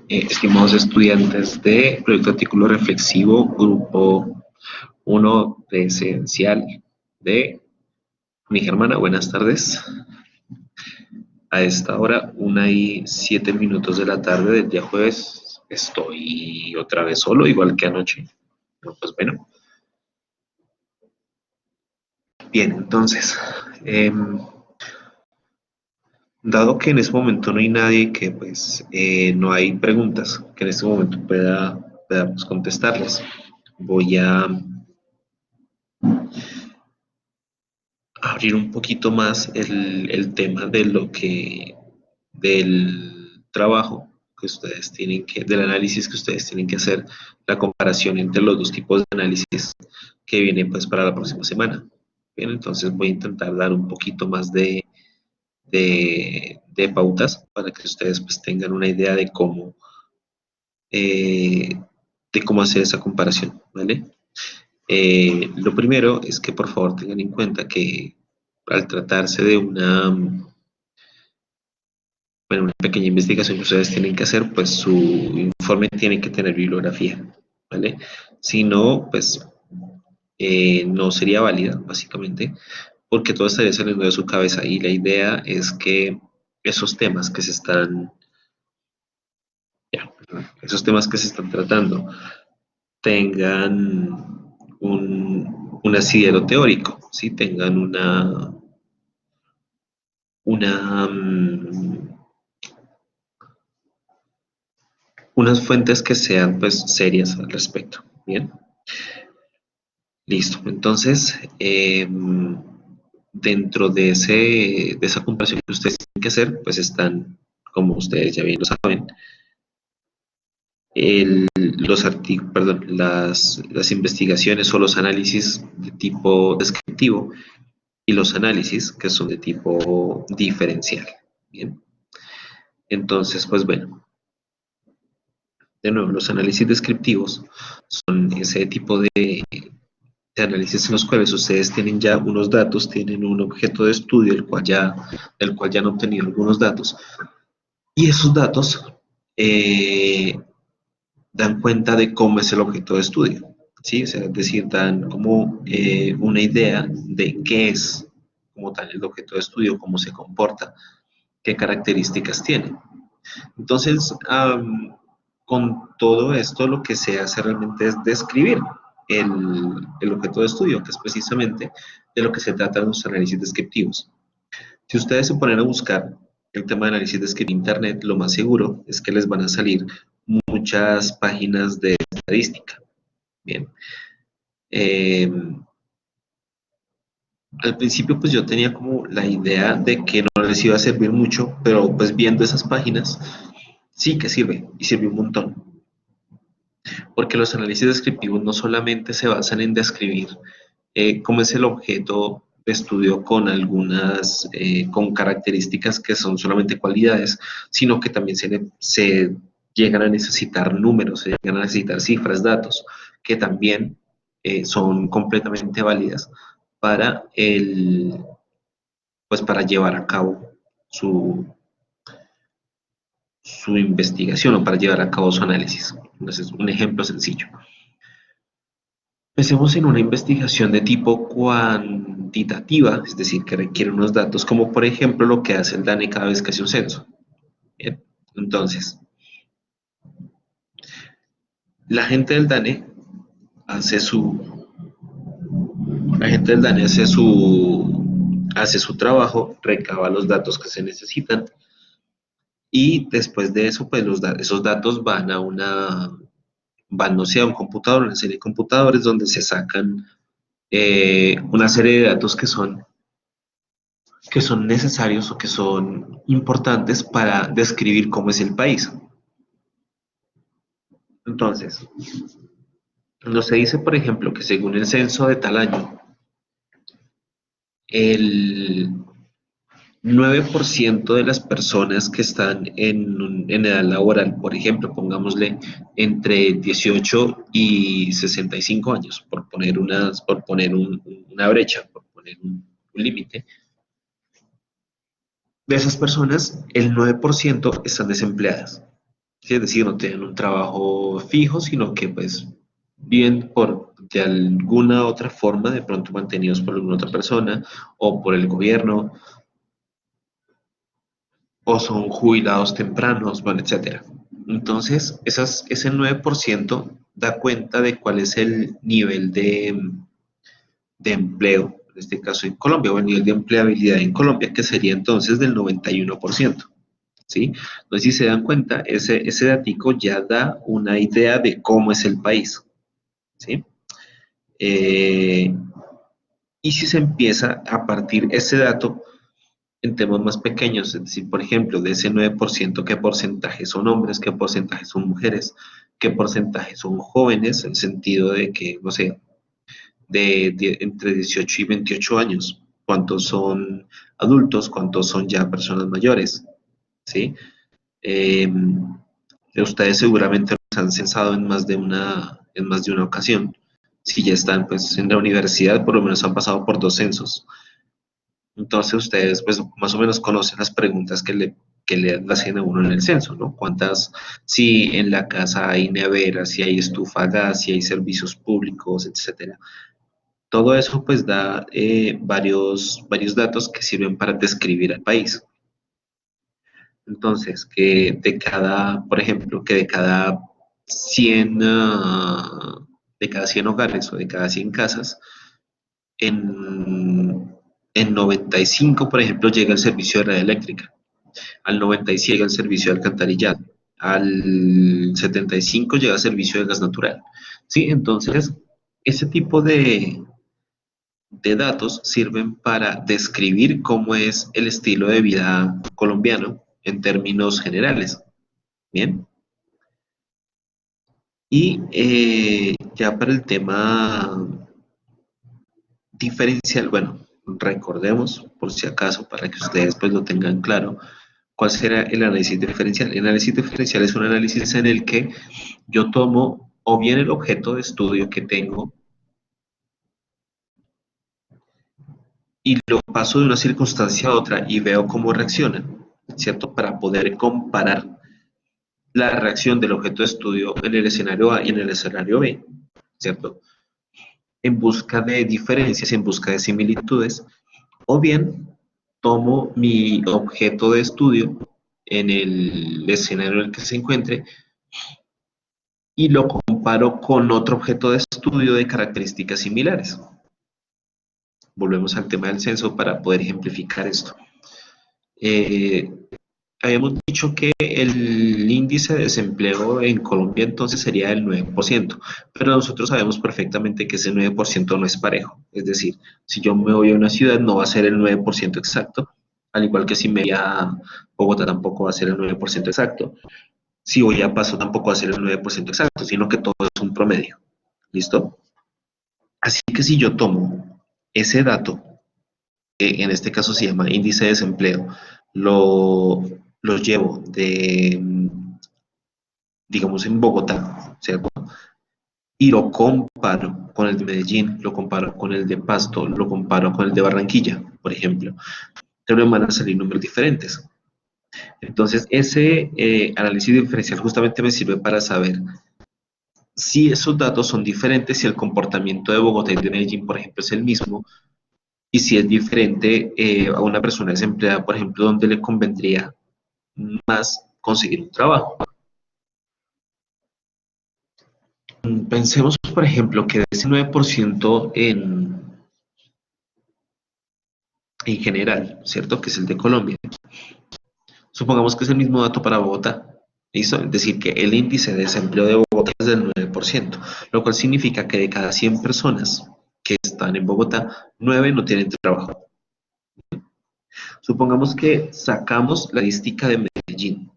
Estimados estudiantes de Proyecto Artículo Reflexivo, Grupo 1 Presencial de mi Germana, buenas tardes. A esta hora, 1:07 de la tarde del día jueves, estoy otra vez solo, igual que anoche. Pero pues bueno. Bien, entonces, dado que en este momento no hay nadie que, pues, no hay preguntas que en este momento pueda pues, contestarles, voy a abrir un poquito más el tema de del trabajo que ustedes tienen del análisis que ustedes tienen que hacer, la comparación entre los dos tipos de análisis que vienen pues para la próxima semana. Bien, entonces voy a intentar dar un poquito más de pautas para que ustedes pues tengan una idea eh, de cómo hacer esa comparación, ¿vale? Lo primero es que por favor tengan en cuenta que al tratarse de una pequeña investigación que ustedes tienen que hacer, pues su informe tiene que tener bibliografía, ¿vale? Si no, pues no sería válida, básicamente, porque todo estaría saliendo de su cabeza y la idea es que esos temas que se están, esos temas que se están tratando tengan un asidero teórico, ¿sí? Tengan una, unas fuentes que sean pues serias al respecto. Bien, listo. Entonces, dentro de esa comparación que ustedes tienen que hacer, pues están, como ustedes ya bien lo saben, las investigaciones o los análisis de tipo descriptivo y los análisis que son de tipo diferencial. Bien, entonces, pues bueno, de nuevo, los análisis descriptivos son ese tipo de análisis en los cuales ustedes tienen ya unos datos, tienen un objeto de estudio del cual ya han obtenido algunos datos, y esos datos dan cuenta de cómo es el objeto de estudio, ¿sí? O sea, es decir, dan como una idea de qué es como tal el objeto de estudio, cómo se comporta, qué características tiene. Entonces, con todo esto lo que se hace realmente es describir el, el objeto de estudio, que es precisamente de lo que se trata en los análisis descriptivos. Si ustedes se ponen a buscar el tema de análisis descriptivo en Internet, lo más seguro es que les van a salir muchas páginas de estadística. Bien. Eh, Al principio pues yo tenía como la idea de que no les iba a servir mucho, pero pues viendo esas páginas sí que sirve y sirve un montón. Porque los análisis descriptivos no solamente se basan en describir cómo es el objeto de estudio con con características que son solamente cualidades, sino que también se llegan a necesitar números, se llegan a necesitar cifras, datos, que también son completamente válidas para pues para llevar a cabo su, su investigación o para llevar a cabo su análisis. Entonces, un ejemplo sencillo. Pensemos en una investigación de tipo cuantitativa, es decir, que requiere unos datos, como por ejemplo lo que hace el DANE cada vez que hace un censo. Bien, entonces, la gente del DANE hace su, la gente del DANE hace su trabajo, recaba los datos que se necesitan y después de eso, pues esos datos van, no sé, a un computador, una serie de computadores donde se sacan una serie de datos que son necesarios o que son importantes para describir cómo es el país. Entonces, no se dice, por ejemplo, que según el censo de tal año, el 9% de las personas que están en edad laboral, por ejemplo, pongámosle entre 18 y 65 años, por poner una brecha, por poner un límite, De esas personas, el 9% están desempleadas. ¿Sí? Es decir, no tienen un trabajo fijo, sino que pues viven por de alguna otra forma, de pronto mantenidos por alguna otra persona o por el gobierno, o son jubilados tempranos, bueno, etcétera. Entonces, ese 9% da cuenta de cuál es el nivel de empleo, en este caso en Colombia, o el nivel de empleabilidad en Colombia, que sería entonces del 91%. ¿Sí? Entonces, si se dan cuenta, ese datico ya da una idea de cómo es el país. ¿Sí? Eh, y si se empieza a partir ese dato en temas más pequeños, es decir, por ejemplo, de ese 9%, ¿qué porcentaje son hombres, qué porcentaje son mujeres, qué porcentaje son jóvenes, en el sentido de que, no sé, entre 18 y 28 años, cuántos son adultos, cuántos son ya personas mayores, ¿sí? Eh, Ustedes seguramente los han censado en más de una ocasión. Si ya están pues en la universidad, por lo menos han pasado por dos censos. Entonces ustedes pues más o menos conocen las preguntas que le hacen a uno en el censo, ¿no? ¿Cuántas, si en la casa hay nevera, si hay estufa a gas, si hay servicios públicos, etcétera? Todo eso pues da varios datos que sirven para describir al país. Entonces, por ejemplo, que de cada 100 hogares o de cada 100 casas, en, en 95, por ejemplo, llega el servicio de red eléctrica, al 97 llega el servicio de alcantarillado, al 75 llega el servicio de gas natural. ¿Sí? Entonces, ese tipo de datos sirven para describir cómo es el estilo de vida colombiano en términos generales. Bien. Y ya para el tema diferencial, bueno, recordemos, por si acaso, para que ustedes pues lo tengan claro, cuál será el análisis diferencial. El análisis diferencial es un análisis en el que yo tomo o bien el objeto de estudio que tengo y lo paso de una circunstancia a otra y veo cómo reaccionan, ¿cierto? Para poder comparar la reacción del objeto de estudio en el escenario A y en el escenario B, ¿cierto? En busca de diferencias, en busca de similitudes, o bien tomo mi objeto de estudio en el escenario en el que se encuentre y lo comparo con otro objeto de estudio de características similares. Volvemos al tema del censo para poder ejemplificar esto. Eh, Habíamos dicho que el índice de desempleo en Colombia entonces sería del 9%, pero nosotros sabemos perfectamente que ese 9% no es parejo. Es decir, si yo me voy a una ciudad no va a ser el 9% exacto, al igual que si me voy a Bogotá tampoco va a ser el 9% exacto. Si voy a Paso tampoco va a ser el 9% exacto, sino que todo es un promedio. ¿Listo? Así que si yo tomo ese dato, que en este caso se llama índice de desempleo, lo, lo llevo digamos, en Bogotá, ¿cierto? Y lo comparo con el de Medellín, lo comparo con el de Pasto, lo comparo con el de Barranquilla, por ejemplo. Pero me van a salir números diferentes. Entonces, ese análisis diferencial justamente me sirve para saber si esos datos son diferentes, si el comportamiento de Bogotá y de Medellín, por ejemplo, es el mismo, y si es diferente a una persona desempleada, por ejemplo, donde le convendría más conseguir un trabajo. Pensemos, por ejemplo, que de ese 9% en general, ¿cierto? Que es el de Colombia. Supongamos que es el mismo dato para Bogotá. ¿Listo? Es decir, que el índice de desempleo de Bogotá es del 9%, lo cual significa que de cada 100 personas que están en Bogotá, 9 no tienen trabajo. Supongamos que sacamos la estadística de Medellín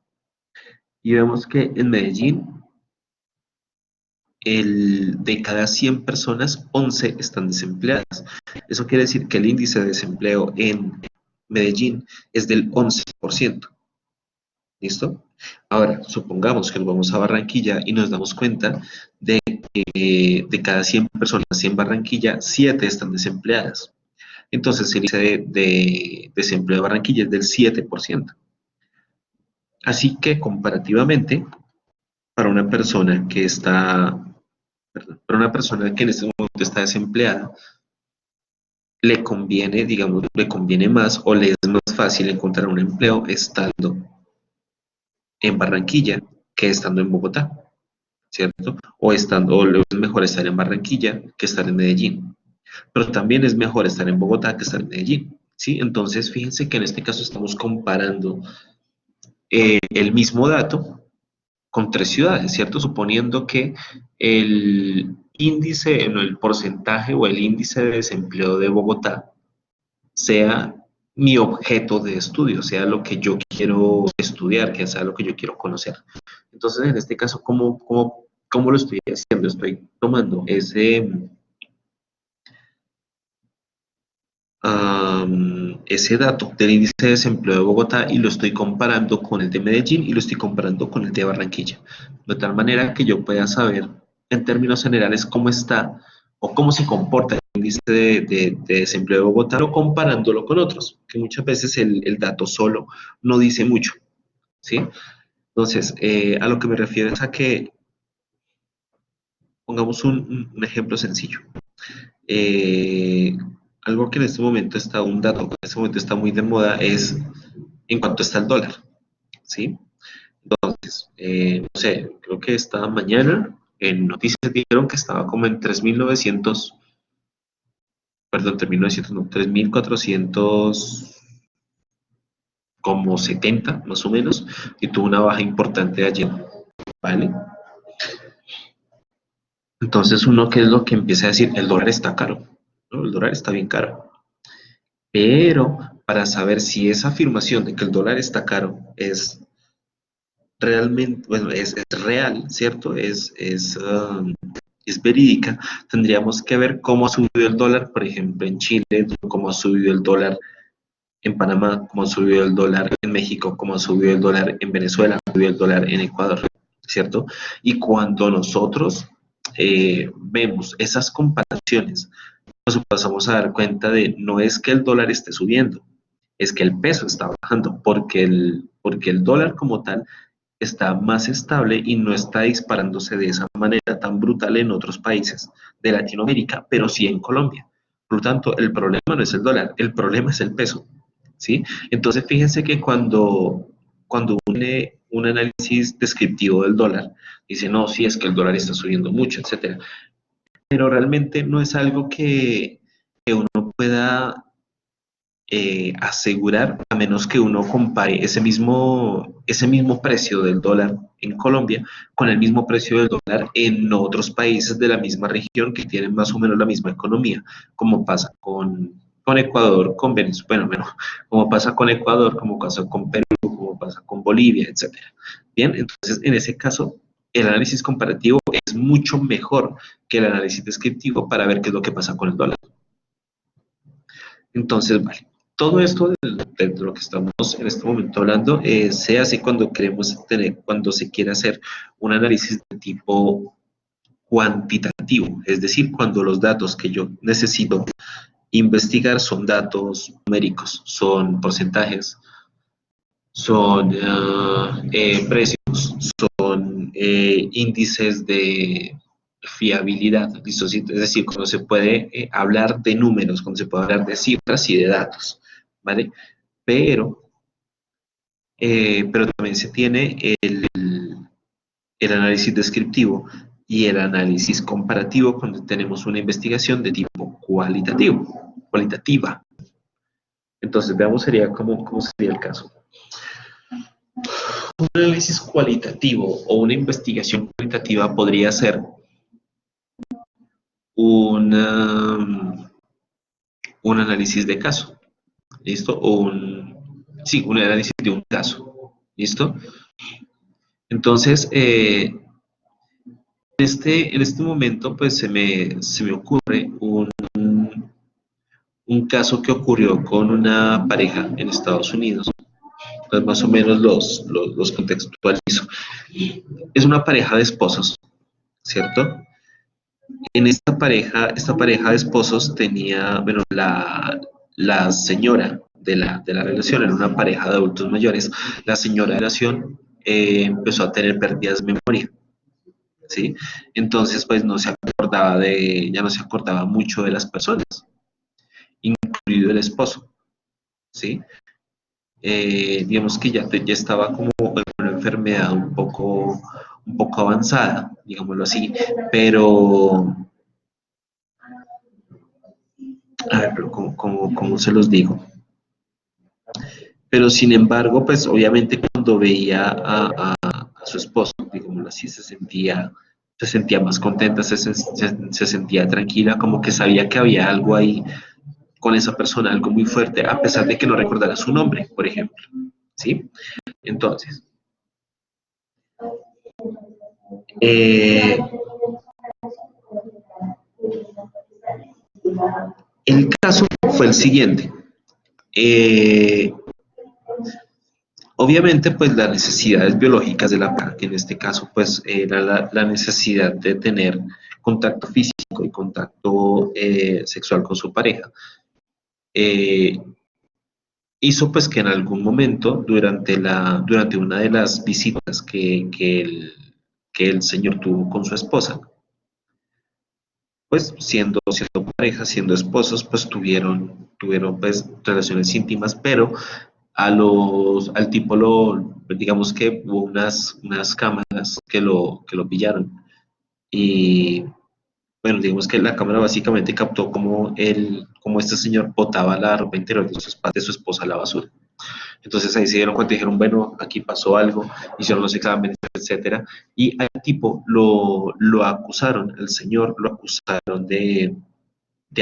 y vemos que en Medellín de cada 100 personas, 11 están desempleadas. Eso quiere decir que el índice de desempleo en Medellín es del 11%. ¿Listo? Ahora, supongamos que nos vamos a Barranquilla y nos damos cuenta de que de cada 100 personas en Barranquilla, 7 están desempleadas. Entonces el índice de desempleo de Barranquilla es del 7%. Así que comparativamente, para una persona que está, perdón, para una persona que en este momento está desempleada, le conviene, digamos, le conviene más o le es más fácil encontrar un empleo estando en Barranquilla que estando en Bogotá, ¿cierto? O es mejor estar en Barranquilla que estar en Medellín. Pero también es mejor estar en Bogotá que estar en Medellín, ¿sí? Entonces, fíjense que en este caso estamos comparando el mismo dato con tres ciudades, ¿cierto? Suponiendo que el índice, no, el porcentaje o el índice de desempleo de Bogotá sea mi objeto de estudio, sea lo que yo quiero estudiar, que sea lo que yo quiero conocer. Entonces, en este caso, ¿cómo lo estoy haciendo? Estoy tomando ese dato del índice de desempleo de Bogotá y lo estoy comparando con el de Medellín y lo estoy comparando con el de Barranquilla, de tal manera que yo pueda saber en términos generales cómo está o cómo se comporta el índice de desempleo de Bogotá, o comparándolo con otros, que muchas veces el dato solo no dice mucho, ¿sí? Entonces, a lo que me refiero es a que pongamos un ejemplo sencillo. Eh, Algo que en este momento está, un dato que en este momento está muy de moda es en cuanto está el dólar, ¿sí? Entonces, no sé, creo que esta mañana en noticias dijeron que estaba como en 3.900, perdón, 3.900, no, 3.400, como 70 más o menos, y tuvo una baja importante ayer, ¿vale? Entonces uno, ¿qué es lo que empieza a decir? El dólar está caro, ¿no? El dólar está bien caro. Pero para saber si esa afirmación de que el dólar está caro es realmente, bueno, es real, ¿cierto? Es verídica, tendríamos que ver cómo ha subido el dólar, por ejemplo, en Chile, cómo ha subido el dólar en Panamá, cómo ha subido el dólar en México, cómo ha subido el dólar en Venezuela, cómo ha subido el dólar en Ecuador, ¿cierto? Y cuando nosotros vemos esas comparaciones, nos pasamos a dar cuenta de no es que el dólar esté subiendo, es que el peso está bajando, porque el dólar como tal está más estable y no está disparándose de esa manera tan brutal en otros países de Latinoamérica, pero sí en Colombia. Por lo tanto, el problema no es el dólar, el problema es el peso, ¿sí? Entonces, fíjense que cuando une un análisis descriptivo del dólar, dice, no, sí, es que el dólar está subiendo mucho, etcétera, pero realmente no es algo que uno pueda asegurar, a menos que uno compare ese mismo precio del dólar en Colombia con el mismo precio del dólar en otros países de la misma región que tienen más o menos la misma economía, como pasa con Ecuador, con Venezuela, bueno, como pasa con Ecuador, como pasa con Perú, como pasa con Bolivia, etcétera. Bien, entonces en ese caso el análisis comparativo es mucho mejor que el análisis descriptivo para ver qué es lo que pasa con el dólar. Entonces, vale, todo esto de lo que estamos en este momento hablando se hace cuando queremos tener, cuando se quiere hacer un análisis de tipo cuantitativo, es decir, cuando los datos que yo necesito investigar son datos numéricos, son porcentajes, son precios, son índices de fiabilidad, ¿listo? Sí, es decir, cuando se puede hablar de números, cuando se puede hablar de cifras y de datos, ¿vale? Pero, pero también se tiene el análisis descriptivo y el análisis comparativo cuando tenemos una investigación de tipo cualitativa. Entonces, veamos cómo sería el caso. Un análisis cualitativo o una investigación cualitativa podría ser una, un análisis de caso, ¿listo? Sí, un análisis de un caso, ¿listo? Entonces, en este momento, pues se me ocurre un caso que ocurrió con una pareja en Estados Unidos. Pues más o menos los contextualizo. Es una pareja de esposos, ¿cierto? En esta pareja de esposos tenía, bueno, la señora de la relación, era una pareja de adultos mayores, la señora de la relación empezó a tener pérdidas de memoria, ¿sí? Entonces, pues no se acordaba ya no se acordaba mucho de las personas, incluido el esposo, ¿sí? Digamos que ya estaba como en una enfermedad un poco avanzada, digámoslo así, pero, a ver, pero ¿cómo se los digo? Pero sin embargo, pues obviamente cuando veía a su esposo, digámoslo así, se sentía más contenta, se sentía tranquila, como que sabía que había algo ahí con esa persona, algo muy fuerte, a pesar de que no recordara su nombre, por ejemplo, ¿sí? Entonces, eh, el caso fue el siguiente. Eh, Obviamente, pues las necesidades biológicas de la pareja, que en este caso, pues era la necesidad de tener contacto físico y contacto sexual con su pareja, eh, hizo pues que en algún momento, durante una de las visitas que el señor tuvo con su esposa, pues siendo pareja, siendo esposos, pues tuvieron pues relaciones íntimas, pero al tipo digamos que hubo unas cámaras que lo pillaron. Y bueno, digamos que la cámara básicamente captó como este señor botaba la ropa interior de su esposa a la basura. Entonces ahí se dieron cuenta y dijeron, bueno, aquí pasó algo, hicieron los exámenes, etcétera. Y al tipo lo acusaron, el señor lo acusaron de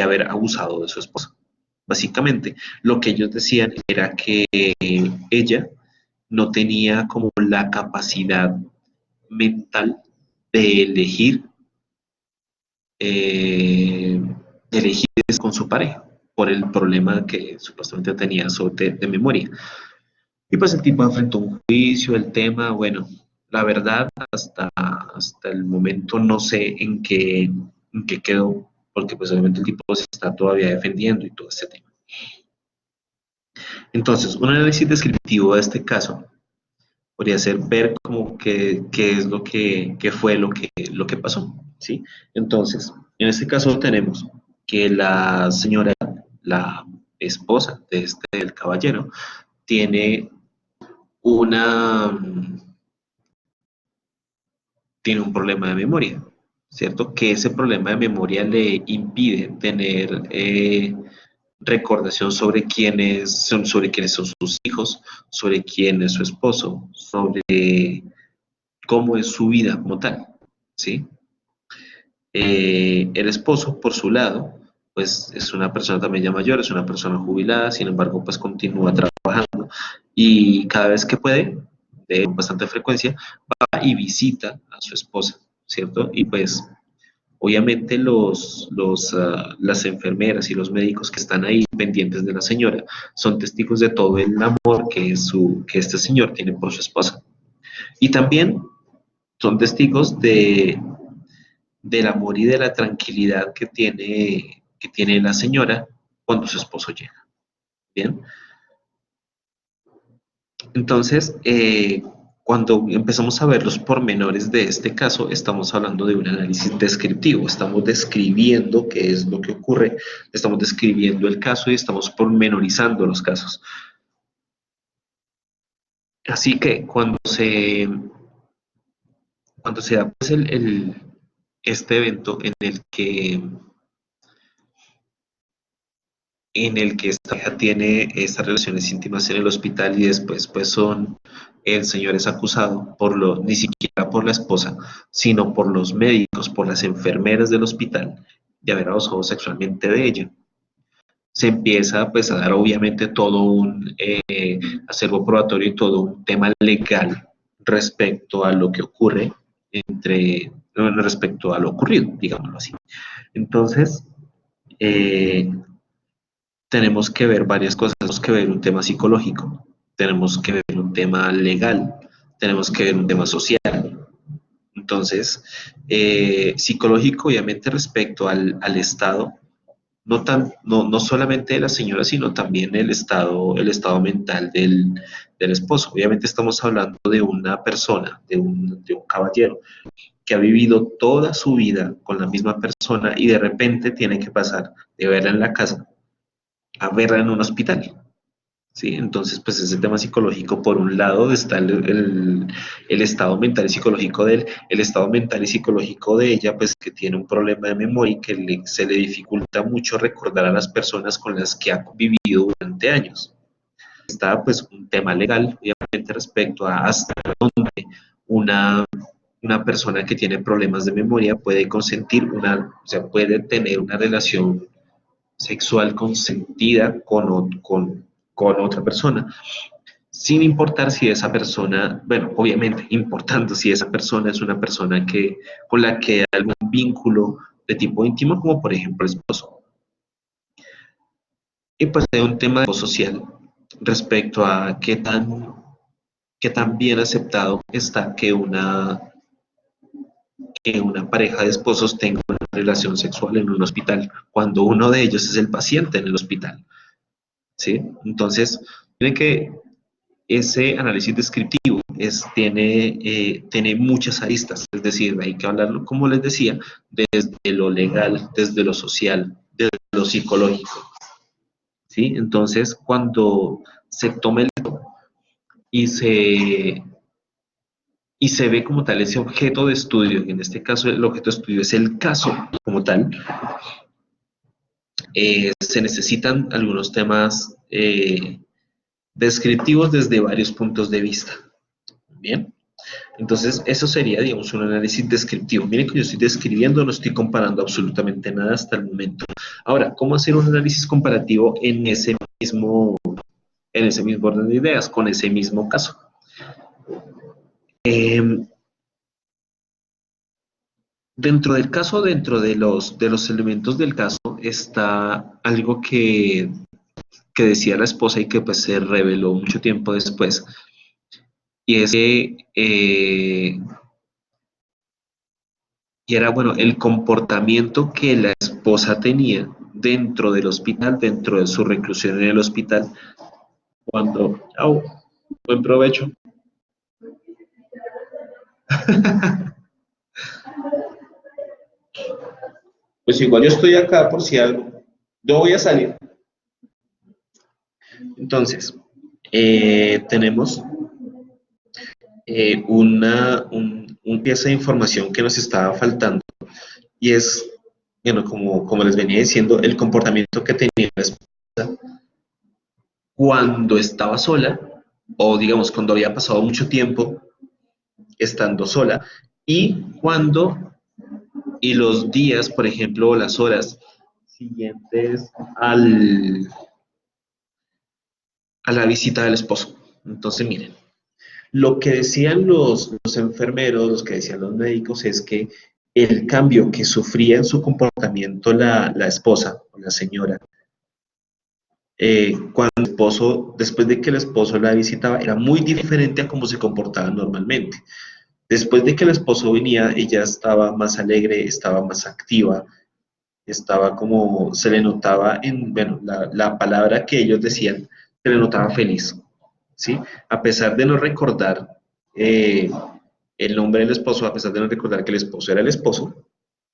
haber abusado de su esposa. Básicamente, lo que ellos decían era que ella no tenía como la capacidad mental de eh, elegir con su pareja por el problema que supuestamente tenía de memoria. Y pues el tipo enfrentó un juicio, el tema, bueno, la verdad hasta el momento no sé en qué quedó, porque pues obviamente el tipo se está todavía defendiendo y todo este tema. Entonces, un análisis descriptivo de este caso podría ser ver como qué es qué fue lo que pasó, ¿sí? Entonces, en este caso tenemos que la señora, la esposa de del caballero, tiene una, tiene un problema de memoria, ¿cierto? Que ese problema de memoria le impide tener recordación sobre quiénes son sus hijos, sobre quién es su esposo, sobre cómo es su vida como tal, ¿sí? El esposo, por su lado, pues es una persona también ya mayor, es una persona jubilada, sin embargo, pues continúa trabajando y cada vez que puede, de bastante frecuencia, va y visita a su esposa, ¿cierto? Y pues obviamente las enfermeras y los médicos que están ahí pendientes de la señora son testigos de todo el amor que este señor tiene por su esposa. Y también son testigos del amor y de la tranquilidad que tiene la señora cuando su esposo llega. Bien, entonces, cuando empezamos a ver los pormenores de este caso, estamos hablando de un análisis descriptivo, estamos describiendo qué es lo que ocurre, estamos describiendo el caso y estamos pormenorizando los casos. Así que cuando se da pues, este evento en el que esta pareja tiene estas relaciones íntimas en el hospital y después pues el señor es acusado ni siquiera por la esposa, sino por los médicos, por las enfermeras del hospital de haber abusado sexualmente de ella. Se empieza pues a dar obviamente todo un acervo probatorio y todo un tema legal respecto a lo que ocurre respecto a lo ocurrido, digámoslo así. Entonces, eh, tenemos que ver varias cosas, tenemos que ver un tema psicológico, tenemos que ver un tema legal, tenemos que ver un tema social. Entonces, psicológico, obviamente, respecto al estado no solamente de la señora, sino también el estado mental del esposo. Obviamente estamos hablando de una persona, de un caballero, que ha vivido toda su vida con la misma persona y de repente tiene que pasar de verla en la casa a verla en un hospital. ¿Sí? Entonces, pues ese tema psicológico, por un lado está el estado mental y psicológico de él, el estado mental y psicológico de ella, pues que tiene un problema de memoria y que se le dificulta mucho recordar a las personas con las que ha vivido durante años. Está pues un tema legal, obviamente, respecto a hasta dónde una, una persona que tiene problemas de memoria puede consentir o sea, puede tener una relación sexual consentida con otra persona, sin importar si esa persona, bueno, obviamente importando si esa persona es una persona con la que hay algún vínculo de tipo íntimo, como por ejemplo el esposo. Y pues hay un tema social respecto a qué tan bien aceptado está que una pareja de esposos tenga una relación sexual en un hospital, cuando uno de ellos es el paciente en el hospital. ¿Sí? Entonces, tiene que ese análisis descriptivo tiene muchas aristas, es decir, hay que hablarlo, como les decía, desde lo legal, desde lo social, desde lo psicológico. ¿Sí? Entonces, cuando se toma el y se, y se ve como tal ese objeto de estudio, y en este caso el objeto de estudio es el caso como tal, se necesitan algunos temas descriptivos desde varios puntos de vista. Bien, entonces eso sería, digamos, un análisis descriptivo. Miren que yo estoy describiendo, no estoy comparando absolutamente nada hasta el momento. Ahora, ¿cómo hacer un análisis comparativo en ese mismo orden de ideas, con ese mismo caso? Eh, Dentro del caso, de los elementos del caso, está algo que decía la esposa y que pues se reveló mucho tiempo después, y es que y era, bueno, el comportamiento que la esposa tenía dentro del hospital, dentro de su reclusión en el hospital, cuando, ¡au! Buen provecho. Pues igual yo estoy acá por si algo. Yo voy a salir. Entonces, tenemos un pieza de información que nos estaba faltando y es, bueno, como les venía diciendo, el comportamiento que tenía la esposa cuando estaba sola o digamos cuando había pasado mucho tiempo estando sola y cuando y los días, por ejemplo, o las horas siguientes a la visita del esposo. Entonces, miren, lo que decían los enfermeros, los que decían los médicos, es que el cambio que sufría en su comportamiento la esposa o la señora, cuando el esposo, después de que el esposo la visitaba, era muy diferente a cómo se comportaba normalmente. Después de que el esposo venía, ella estaba más alegre, estaba más activa, estaba como, se le notaba en, bueno, la palabra que ellos decían, se le notaba feliz, ¿sí? A pesar de no recordar eh, el nombre del esposo, a pesar de no recordar que el esposo era el esposo,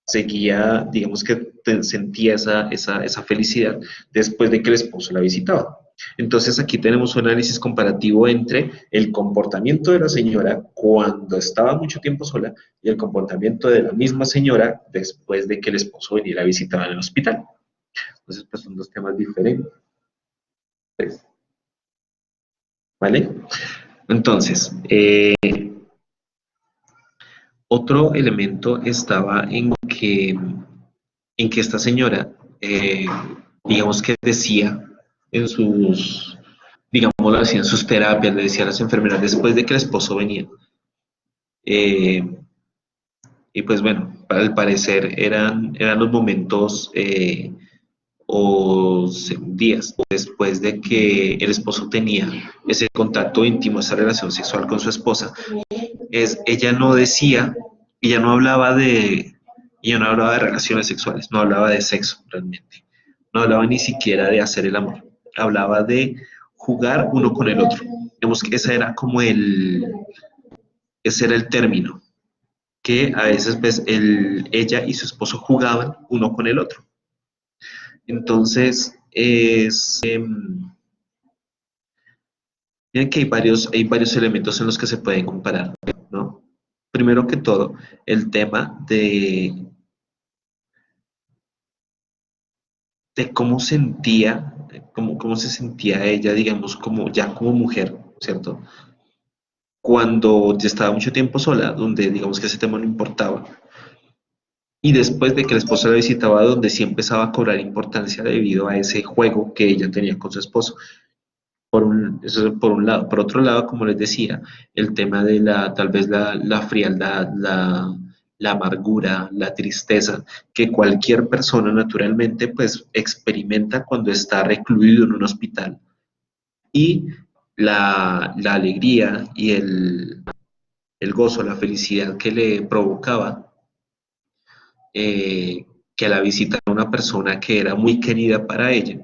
seguía, digamos que sentía esa felicidad después de que el esposo la visitaba. Entonces aquí tenemos un análisis comparativo entre el comportamiento de la señora cuando estaba mucho tiempo sola y el comportamiento de la misma señora después de que el esposo viniera a visitarla en el hospital. Entonces, pues son dos temas diferentes, ¿vale? Entonces, otro elemento estaba en que esta señora, digamos que decía en digámoslo así, en sus terapias, le decía a las enfermeras después de que el esposo venía. Eh, y pues bueno, al parecer eran los momentos días después de que el esposo tenía ese contacto íntimo, esa relación sexual con su esposa, ella no decía, ella no hablaba de relaciones sexuales, no hablaba de sexo realmente, no hablaba ni siquiera de hacer el amor, hablaba de jugar uno con el otro. Digamos que ese era el término, que a veces pues ella y su esposo jugaban uno con el otro. Entonces, miren que hay varios elementos en los que se pueden comparar, ¿no? Primero que todo, el tema de cómo sentía, cómo se sentía ella, digamos, ya como mujer, ¿cierto? Cuando ya estaba mucho tiempo sola, donde digamos que ese tema no importaba. Y después de que el esposo la visitaba, donde sí empezaba a cobrar importancia debido a ese juego que ella tenía con su esposo. Eso es por un lado. Por otro lado, como les decía, el tema de tal vez la frialdad, la amargura, la tristeza, que cualquier persona naturalmente pues experimenta cuando está recluido en un hospital. Y la alegría y el gozo, la felicidad que le provocaba que la visitara una persona que era muy querida para ella,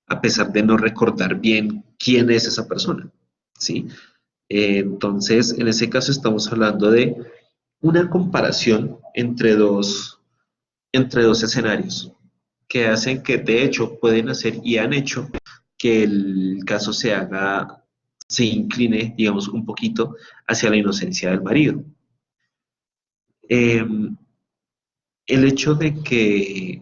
a pesar de no recordar bien quién es esa persona, ¿sí? Entonces, en ese caso estamos hablando de una comparación entre dos escenarios que hacen que de hecho pueden hacer y han hecho que el caso se incline, digamos, un poquito hacia la inocencia del marido. Eh, el hecho de que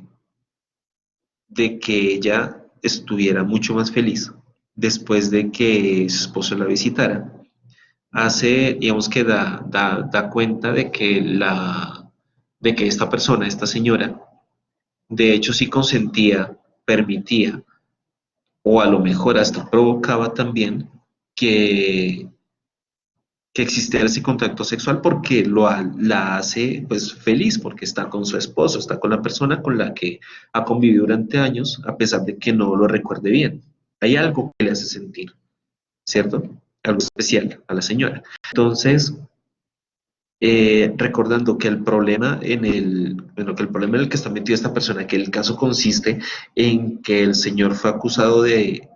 ella estuviera mucho más feliz después de que su esposo la visitara, digamos que da cuenta de que esta persona, esta señora, de hecho sí consentía, permitía, o a lo mejor hasta provocaba también que, que existiera ese contacto sexual porque la hace pues feliz, porque está con su esposo, está con la persona con la que ha convivido durante años, a pesar de que no lo recuerde bien. Hay algo que le hace sentir, ¿cierto? Algo especial a la señora. Entonces, recordando que el problema bueno, que el problema en el que está metida esta persona, que el caso consiste en que el señor fue acusado de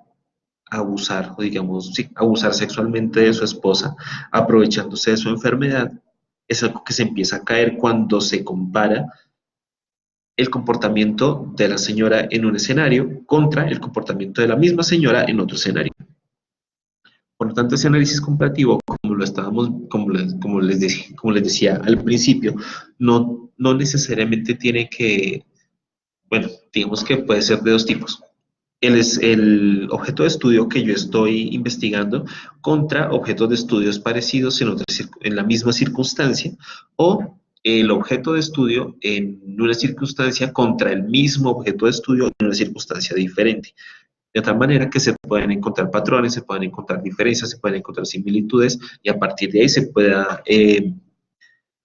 abusar, o digamos, sí, abusar sexualmente de su esposa, aprovechándose de su enfermedad, es algo que se empieza a caer cuando se compara el comportamiento de la señora en un escenario contra el comportamiento de la misma señora en otro escenario. Por lo tanto, ese análisis comparativo, como les decía al principio, no necesariamente tiene que, bueno, digamos que puede ser de dos tipos. Es el objeto de estudio que yo estoy investigando contra objetos de estudios parecidos en la misma circunstancia, o el objeto de estudio en una circunstancia contra el mismo objeto de estudio en una circunstancia diferente. De tal manera que se pueden encontrar patrones, se pueden encontrar diferencias, se pueden encontrar similitudes y a partir de ahí se pueda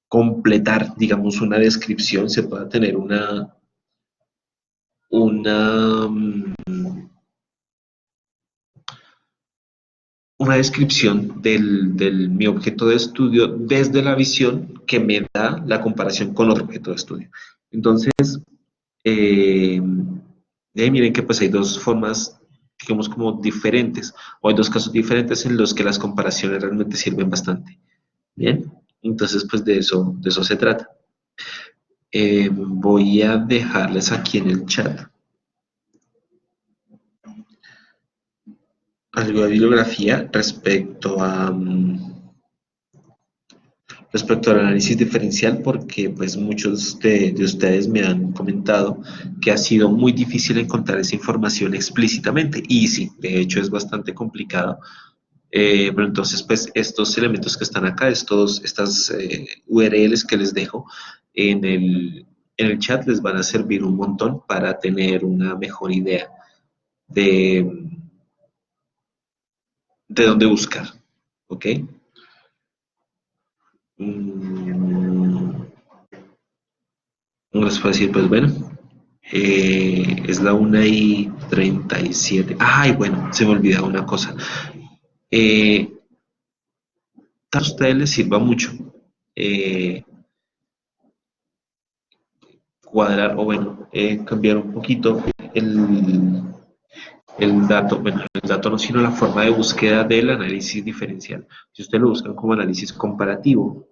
completar, digamos, una descripción, se pueda tener una, mm, una descripción del mi objeto de estudio desde la visión que me da la comparación con otro objeto de estudio. Entonces, eh, de ahí miren que pues hay dos formas, digamos, como diferentes, o hay dos casos diferentes en los que las comparaciones realmente sirven bastante. Bien, entonces pues de eso se trata. Voy a dejarles aquí en el chat algo de bibliografía respecto al análisis diferencial, porque pues muchos de ustedes me han comentado que ha sido muy difícil encontrar esa información explícitamente, y sí, de hecho es bastante complicado. Pero entonces, pues estos elementos que están acá, estas URLs que les dejo en el chat les van a servir un montón para tener una mejor idea de, de dónde buscar, ¿ok? Mm, les puedo decir, pues bueno, es la 1:37. Ay, bueno, se me olvidaba una cosa. Eh, Tal vez a ustedes les sirva mucho eh, cuadrar o bueno, cambiar un poquito el, el dato, bueno, el dato no, sino la forma de búsqueda del análisis diferencial. Si ustedes lo buscan como análisis comparativo,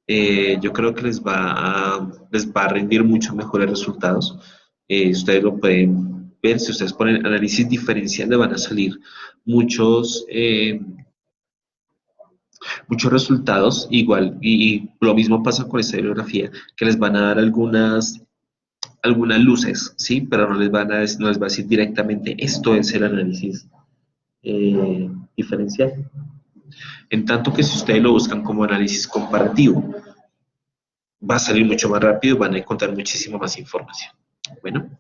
yo creo que les va a rendir mucho mejores resultados. Ustedes lo pueden ver, si ustedes ponen análisis diferencial, le van a salir muchos, muchos resultados igual. Y lo mismo pasa con esta bibliografía, que les van a dar algunas luces, ¿sí? Pero no les va a decir directamente esto es el análisis diferencial. En tanto que si ustedes lo buscan como análisis comparativo, va a salir mucho más rápido y van a encontrar muchísimo más información. Bueno,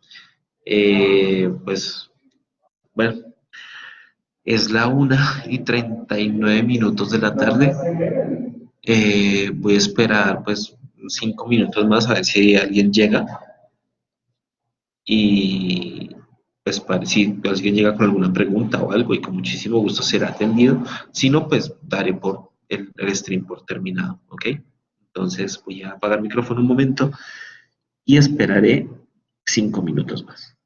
pues bueno, es la 1:39 de la tarde. Voy a esperar pues 5 minutos más a ver si alguien llega y pues si alguien llega con alguna pregunta o algo y con muchísimo gusto será atendido. Si no, pues daré por el stream por terminado, ¿ok? Entonces voy a apagar el micrófono un momento y esperaré 5 minutos más.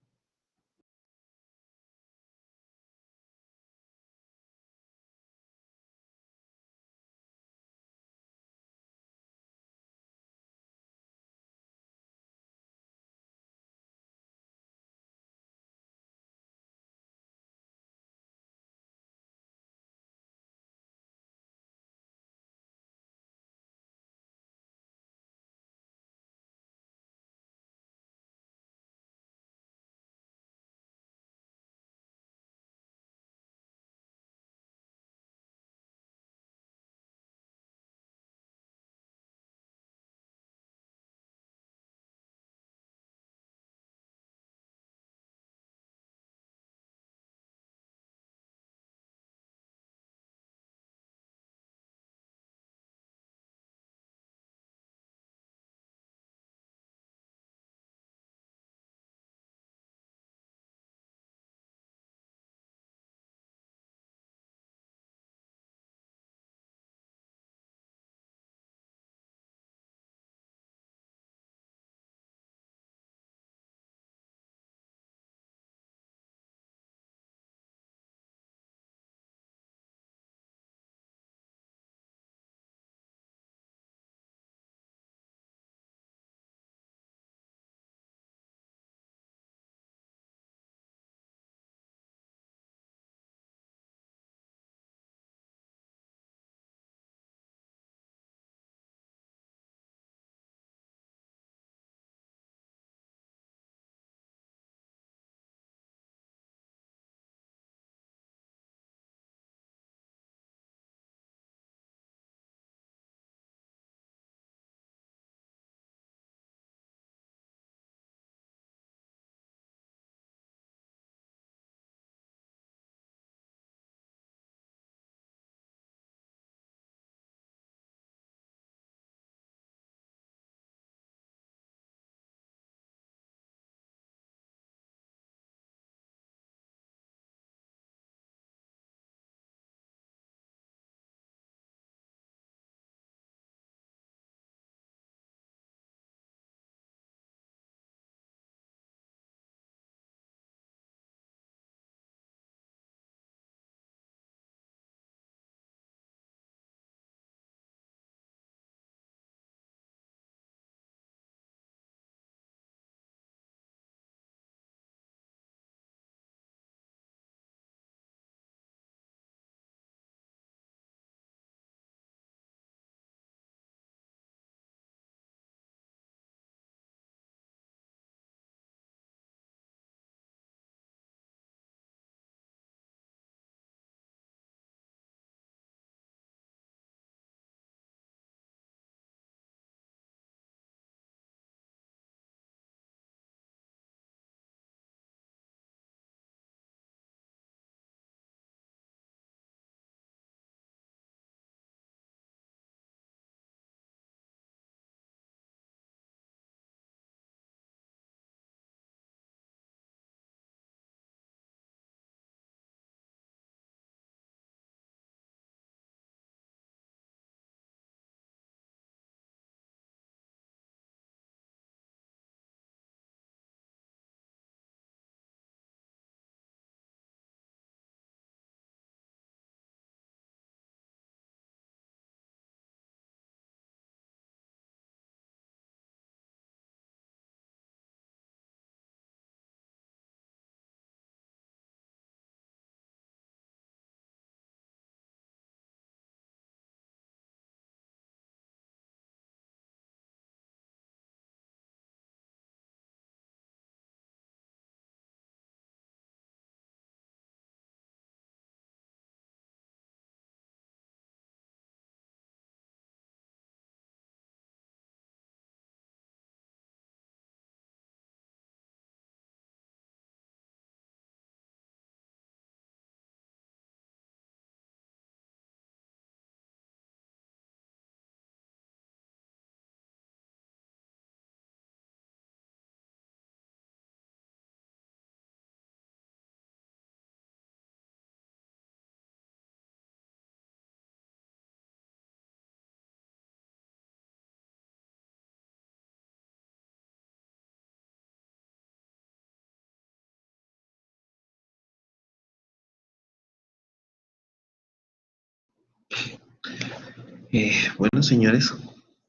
Bueno, señores,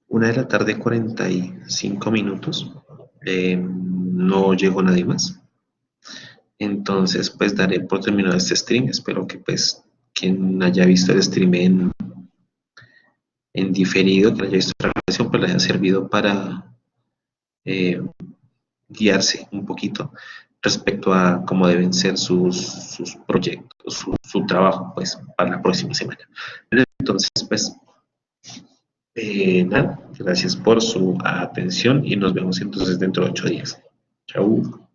1 de la tarde, 45 minutos. No llegó nadie más. Entonces, pues daré por terminado este stream. Espero que pues quien haya visto el stream en diferido, que haya visto la grabación, pues le haya servido para eh, guiarse un poquito respecto a cómo deben ser sus proyectos, su trabajo, pues, para la próxima semana. Entonces, pues, nada, gracias por su atención y nos vemos entonces dentro de 8 días. Chau.